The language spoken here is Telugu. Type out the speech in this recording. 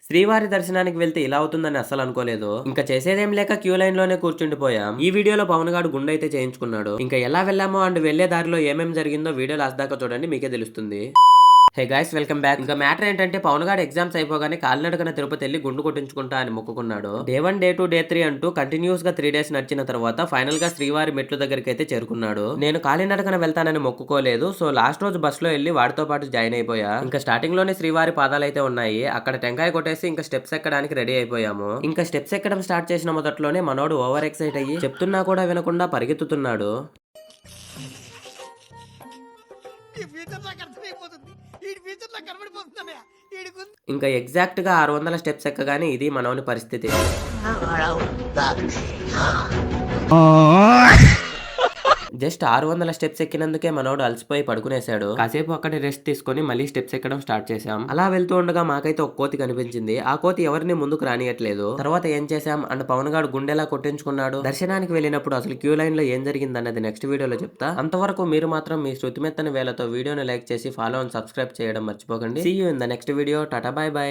శ్రీవారి దర్శనానికి వెళ్తే ఇలా అవుతుందని అస్సలు అనుకోలేదు. ఇంకా చేసేదేం లేక క్యూ లైన్ లోనే కూర్చుండిపోయాం. ఈ వీడియోలో పవన్ గాడు గుండె అయితే చేయించుకున్నాడు. ఇంకా ఎలా వెళ్ళామో అండ్ వెళ్లే దారిలో ఏమేం జరిగిందో వీడియో లాస్ట్ దాకా చూడండి, మీకే తెలుస్తుంది. Hey guys, welcome back. ఇంకా మ్యాటర్ ఏంటంటే పవన్ గారు ఎగ్జామ్స్ అయిపోగానే కాలినడకన తిరుపతి వెళ్ళి గుండు కొట్టించుకుంటా అని మొక్కుకున్నాడు. డే 1, డే 2, డే 3 అంటూ కంటిన్యూస్ గా 3 డేస్ నడిచిన తర్వాత ఫైనల్ గా శ్రీవారి మెట్లు దగ్గరికి అయితే చేరుకున్నాడు. నేను కాలినడకన వెళ్తానని మొక్కుకోలేదు, సో లాస్ట్ రోజు బస్ లో వెళ్ళి వాడితో పాటు జాయిన్ అయిపోయా. ఇంకా స్టార్టింగ్ లోనే శ్రీవారి పాదాలు అయితే ఉన్నాయి. అక్కడ టెంకాయ కొట్టేసి ఇంకా స్టెప్స్ ఎక్కడానికి రెడీ అయిపోయాము. ఇంకా స్టెప్స్ ఎక్కడం స్టార్ట్ చేసిన మొదట్లోనే మనోడు ఓవర్ ఎక్సైట్ అయ్యి చెప్తున్నా కూడా వినకుండా పరిగెత్తుతున్నాడు. ఇంకా ఎగ్జాక్ట్ గా 600 స్టెప్స్ ఎక్కగానే ఇది మనోని పరిస్థితి. జస్ట్ 600 స్టెప్స్ ఎక్కినందుకే మనోడు అలసిపోయి పడుకునేశాడు. కాసేపు అక్కడ రెస్ట్ తీసుకొని మళ్ళీ స్టెప్స్ ఎక్కడం స్టార్ట్ చేశాం. అలా వెళ్తూ ఉండగా మాకైతే ఒక కోతి కనిపించింది. ఆ కోతి ఎవరిని ముందుకు రానియట్లేదు. తర్వాత ఏం చేశాం అండ్ పవన్ గాడు గుండెలా కొట్టించుకున్నాడు. దర్శనానికి వెళ్ళినప్పుడు అసలు క్యూ లైన్ లో ఏం జరిగింది అన్నది నెక్స్ట్ వీడియోలో చెప్తా. అంతవరకు మీరు మాత్రం మీ శృతిమెత్తని వేలతో వీడియోని లైక్ చేసి ఫాలో అండ్ సబ్స్క్రైబ్ చేయడం మర్చిపోకండి. See you in the next video. Tata, bye by.